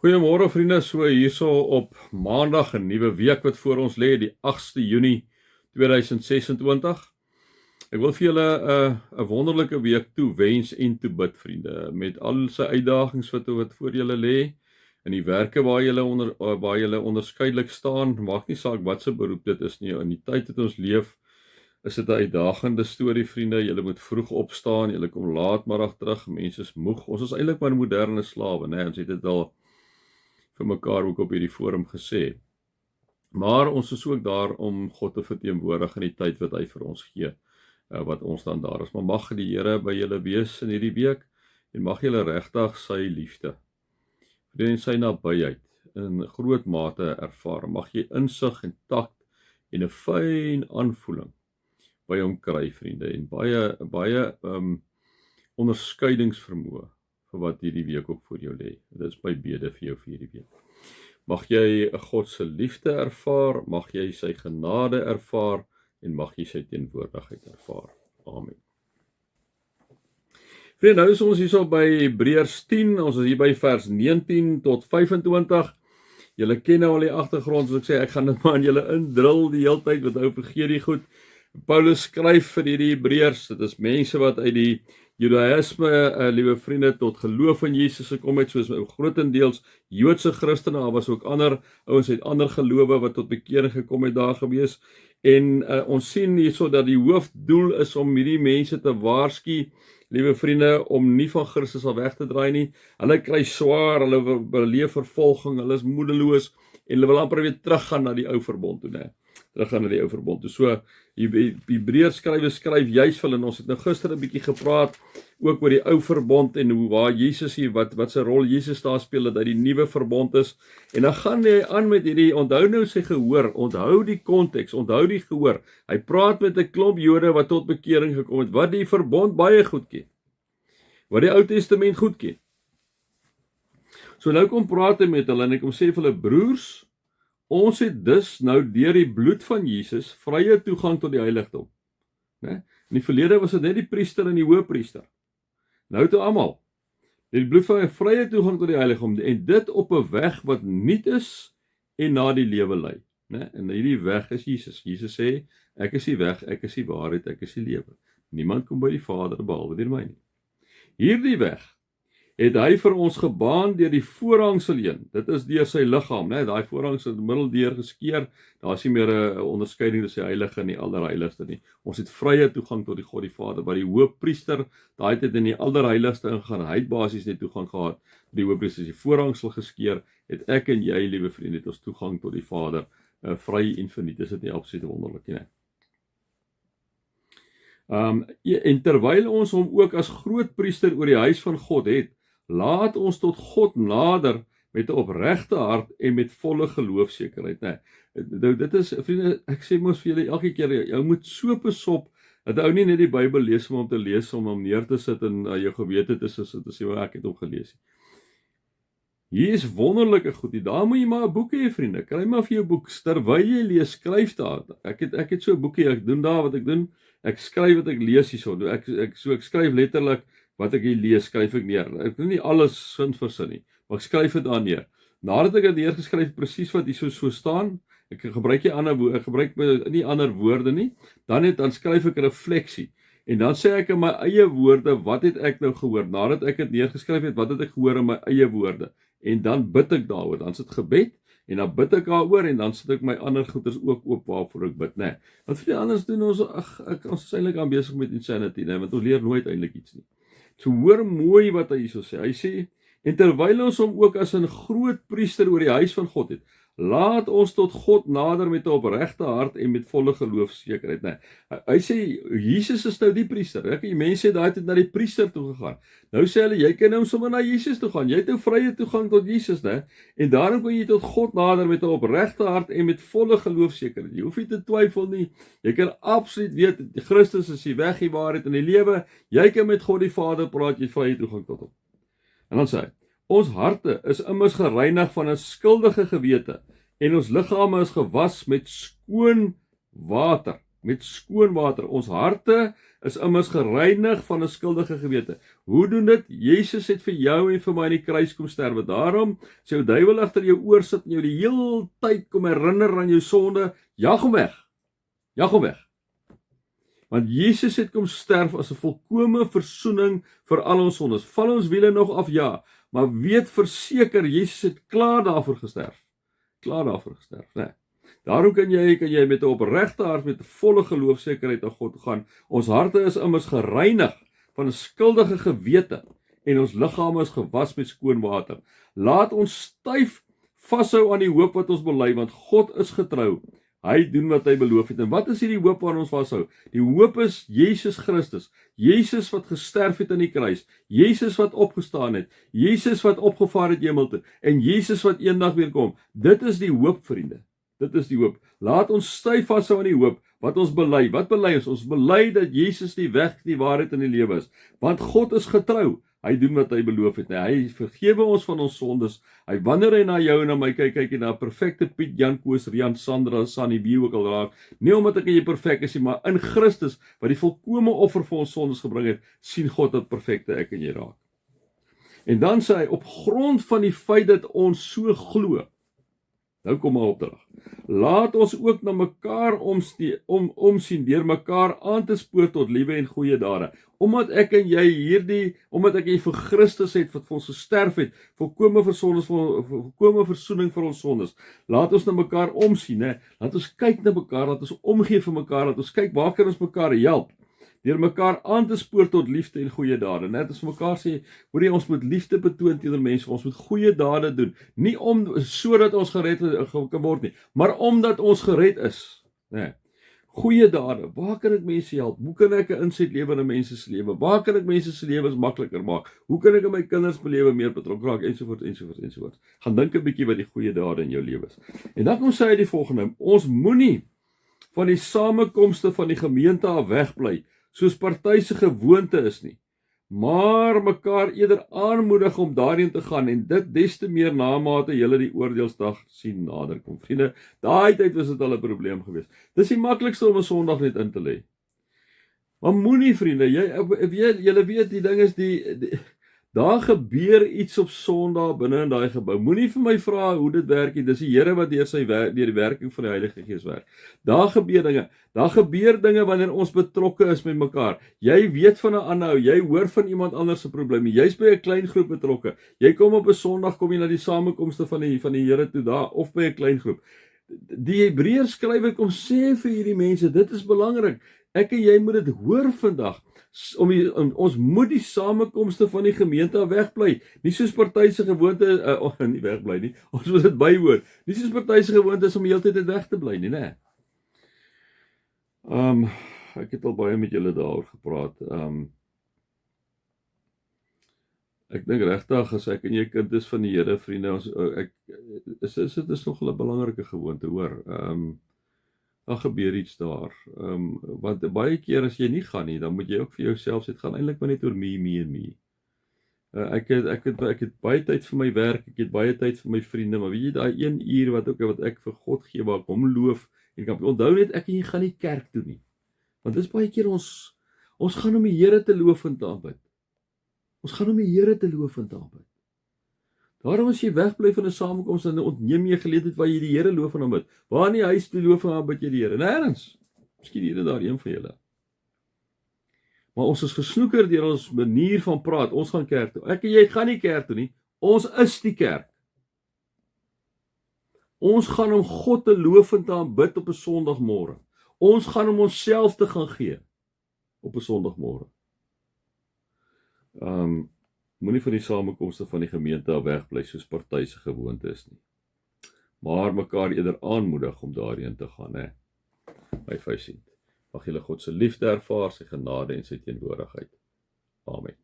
Goeiemôre vriende, so hierso op maandag 'n nuwe week wat voor ons lê, die 8ste Junie 2026. Ek wil vir julle 'n wonderlike week toewens en toe bid vriende, met al sy uitdagings wat voor julle lê, in die werke waar julle onderskeidelik staan, maak nie saak wat se beroep dit is nie, in die tyd wat ons leef, is dit 'n uitdagende storie vriende, julle moet vroeg opstaan, julle kom laatmiddag terug, mense is moeg, ons is eintlik maar moderne slawe, né, ons het dit al vir mekaar ook op hierdie forum gesê. Maar ons is ook daar om God te verteenwoordig in die tyd wat hy vir ons gee, wat ons dan daar is. Maar mag die Here by julle wees in hierdie week, en mag julle regtig sy liefde, en sy nabyheid in groot mate ervaar. Mag jy insig en takt en 'n fyn aanvoeling by hom kry, vriende, en baie onderskeidingsvermoë vir wat hierdie week ook voor jou lê. Dit is my bede vir jou vir hierdie week. Mag jy God se liefde ervaar, mag jy sy genade ervaar, en mag jy sy teenwoordigheid ervaar. Amen. Vriende, nou is ons hierso by Hebreërs 10, ons is hier by vers 19 tot 25. Julle ken nou al die agtergrond, soos ek sê, ek gaan dit maar aan julle indrul die hele tyd, want nou vergeet die goed. Paulus skryf vir hierdie Hebreërs, dit is mense wat uit die Judaïsme, liewe vriende, tot geloof in Jesus gekom het, soos grootendeels Joodse Christene, daar was ook ander ouens uit ander gelowe wat tot bekering gekom het daar gewees, en ons sien hierso dat die hoofdoel is om hierdie mense te waarsku, liewe vriende, om nie van Christus al weg te draai nie. Hulle kry swaar, hulle beleef vervolging, hulle is moedeloos, en hulle wil amper weer teruggaan na die ou verbond toe, né? Teruggaan na die ou verbond toe. So, Hebreërs skryf juist vir hulle, en ons het nou gister 'n bietjie gepraat, ook oor die ou verbond, en hoe waar Jesus hier, wat sy rol Jesus daar speel, dat hy die nuwe verbond is, en dan gaan hy aan met hierdie, onthou nou sy gehoor, onthou die konteks, onthou die gehoor, hy praat met 'n klomp Jode wat tot bekering gekom het, wat die verbond baie goed ken, wat die Ou Testament goed ken. So nou kom praat hy met hulle, en ek kom sê vir hulle, broers, ons het dus nou deur die bloed van Jesus vrye toegang tot die heiligdom. In die verlede was dit net die priester en die hoëpriester. Nou toe almal. Die bloed van vrye toegang tot die heiligdom, en dit op 'n weg wat nuut is en na die lewe lei. En hierdie weg is Jesus. Jesus sê, ek is die weg, ek is die waarheid, ek is die lewe. Niemand kom by die Vader behalwe deur my nie. Hierdie weg het hy vir ons gebaan deur die voorhangsel heen. Dit is deur sy liggaam, daai voorhangsel het middeldeur geskeer. Daar is nie meer 'n onderskeiding tussen die heilige en die allerheiligste nie. Ons het vrye toegang tot die God die Vader, waar die hoëpriester daai tyd in die allerheiligste ingaan. Hy het basies net toegang gehad. Die hoëpriester is die voorhangsel geskeer, het ek en jy, liewe vriende, het ons toegang tot die Vader, vry en verniet. Is dit nie absoluut wonderlik nie? En terwyl ons hom ook as grootpriester oor die huis van God het, laat ons tot God nader met 'n opregte hart en met volle geloofsekerheid. Nou dit is, vriende, ek sê mos vir julle elke keer, jy moet so besop, dat ou nie net die Bybel lees om te lees, om hom neer te sit en jou gewete te sit, te sê, ek het hom gelees. Hier is wonderlike goed, daar moet jy maar 'n boek hê, vriende, kry maar vir jou boek, terwyl jy lees, skryf daar. Ek het so 'n boekie, ek doen daar wat ek doen, ek skryf wat ek lees hierso, ek skryf letterlik, wat ek hier lees, skryf ek neer. Ek doen nie alles sin vir sin nie, maar ek skryf dit daar neer. Nadat ek dit neergeskryf, presies wat hier so staan, ek gebruik nie ander woorde nie, dan skryf ek 'n refleksie, en dan sê ek in my eie woorde, wat het ek nou gehoor, nadat ek dit neergeskryf het, wat het ek gehoor in my eie woorde, en dan bid ek daaroor, dan sit gebed, en dan bid ek daaroor, en dan sit ek my ander goeders ook oop waarvoor ek bid, Want vir die anders doen ons is eintlik aan besig met insanity, want ons leer nooit eintlik iets nie. So hoor mooi wat hy hierso sê. Hy sê, en terwyl ons hom ook as 'n groot priester oor die huis van God het, laat ons tot God nader met 'n opregte hart en met volle geloofsekerheid. Hy sê, Jesus is nou die priester. Die mense het daai tyd na die priester toe gegaan. Nou sê hulle, jy kan nou sommer na Jesus toe gaan. Jy het nou vrye toegang tot Jesus, en daarom kan jy tot God nader met 'n opregte hart en met volle geloofsekerheid. Jy hoef nie te twyfel nie. Jy kan absoluut weet, Christus is die weg, die waarheid en die lewe. Jy kan met God die Vader praat, jy vrye toegang tot hom. En dan sê hy, ons harte is immers gereinig van 'n skuldige gewete, en ons liggame is gewas met skoon water. met skoon water. Ons harte is immers gereinig van 'n skuldige gewete. Hoe doen dit? Jesus het vir jou en vir my aan die kruis kom sterwe. Daarom, as jou duiwel agter jou oor sit en jou die hele tyd kom herinner aan jou sonde, jag hom weg. Jag hom weg. Want Jesus het kom sterf as 'n volkomme versoening vir al ons sondes. Val ons wiele nog af? Ja, maar weet verseker, Jesus het klaar daarvoor gesterf. Klaar daarvoor gesterf, né? Daarom kan jy met 'n opregte hart, met 'n volle geloofsekerheid aan God gaan. Ons harte is immers gereinig van 'n skuldige gewete en ons liggame is gewas met skoon water. Laat ons styf vashou aan die hoop wat ons bely, want God is getrou. Hy doen wat hy beloof het. En wat is hierdie hoop waaraan ons vashou? Die hoop is Jesus Christus. Jesus wat gesterf het aan die kruis. Jesus wat opgestaan het. Jesus wat opgevaar het hemel toe. En Jesus wat eendag weer kom. Dit is die hoop, vriende. Dit is die hoop. Laat ons styf vashou aan die hoop wat ons bely. Wat bely ons? Ons bely dat Jesus die weg, die waarheid en die lewe is. Want God is getrou. Hy doen wat hy beloof het. Hy vergewe ons van ons sondes. Hy wanneer hy na jou en na my kyk en na perfekte Piet, Jan Koos, Rian, Sandra, Sunny, wie ook al raak. Nie omdat ek en jy perfek is nie, maar in Christus wat die volkome offer vir ons sondes gebring het, sien God dat perfekte ek en jy raak. En dan sê hy op grond van die feit dat ons so glo. Nou kom 'n opdrag. Laat ons ook na mekaar omsien deur mekaar aan te spoor tot liewe en goeie dade. Omdat ek en jy vir Christus het wat vir ons gesterf het, volkome versoening vir ons sondes. Laat ons na mekaar omsien, hè. Laat ons kyk na mekaar, laat ons omgee vir mekaar, laat ons kyk waar kan ons mekaar help. Deur mekaar aan te spoor tot liefde en goeie dade. Net as mekaar sê, hoorie, ons moet liefde betoon teenoor mense, ons moet goeie dade doen. Nie sodat ons gered kan word nie, maar omdat ons gered is. Nee. Goeie dade, waar kan ek mense help? Hoe kan ek 'n insig lewer in mense se lewe? Waar kan ek mense se lewens makliker maak? Hoe kan ek in my kinders se lewe meer betrokke raak ensovoorts. Gaan dink 'n bietjie wat die goeie dade in jou lewe is. En dan kom sê hy die volgende: ons moenie van die samekomste van die gemeente af wegbly, soos party se gewoonte is nie, maar mekaar eerder aanmoedig om daarheen te gaan, en dit des te meer namate julle die oordeelsdag sien naderkom. Vriende, daai tyd was dit al 'n probleem geweest. Dis die maklikste om 'n Sondag net in te lê. Maar moenie, vriende, julle weet die ding is daar gebeur iets op Sondag binne in daai gebou. Moenie vir my vra hoe dit werk nie. Dis die Here wat deur die werking van die Heilige Gees werk. Daar gebeur dinge. Daar gebeur dinge wanneer ons betrokke is met mekaar. Jy weet van 'n ander, jy hoor van iemand anders se probleme. Jy's by 'n klein groep betrokke. Jy kom op 'n Sondag, kom jy na die samekomste van die Here toe daar, of by 'n klein groep. Die Hebreërs skrywer kom sê vir hierdie mense, dit is belangrik. Ek en jy moet dit hoor vandag. Ons moet die samekomste van die gemeente wegbly. Nie soos party se gewoonte nie wegbly nie. Ons moet dit bywoon. Nie soos party se gewoonte is om die hele tyd weg te bly nie, né? Ek het al baie met julle daaroor gepraat. Ek dink regtig as ek en jy kind is van die Here, vriende, dit is nog 'n belangrike gewoonte, hoor. Dan gebeur iets daar. Want baie keer as jy nie gaan nie, dan moet jy ook vir jouself sê, dit gaan eintlik maar net oor me en me. Ek het baie tyd vir my werk, ek het baie tyd vir my vriende, maar weet jy, daai 1 uur wat ek vir God gee, waar ek hom loof, en kan onthou net, ek en jy gaan nie kerk toe nie. Want dis baie keer ons gaan om die Here te loof en te aanbid. Ons gaan om die Here te loof en te aanbid. Daarom as jy wegbly van 'n samekoms, dan ontneem jy geleentheid waar jy die Here loof en aanbid. Waar in die huis toe loof en aanbid jy die Here? Nêrens. Miskien hier en daar een van julle. Maar ons is gesnoeker deur ons manier van praat. Ons gaan kerk toe. Ek en jy gaan nie kerk toe nie. Ons is die kerk. Ons gaan om God te loof en te aanbid op 'n Sondagmôre. Ons gaan om onsself te gaan gee op 'n Sondagmôre. Moenie van die samekomste van die gemeente af wegbly soos party se gewoonte is nie. Maar mekaar eerder aanmoedig om daarheen te gaan, hè. My 15. Mag julle God se liefde ervaar, sy genade en sy teenwoordigheid. Amen.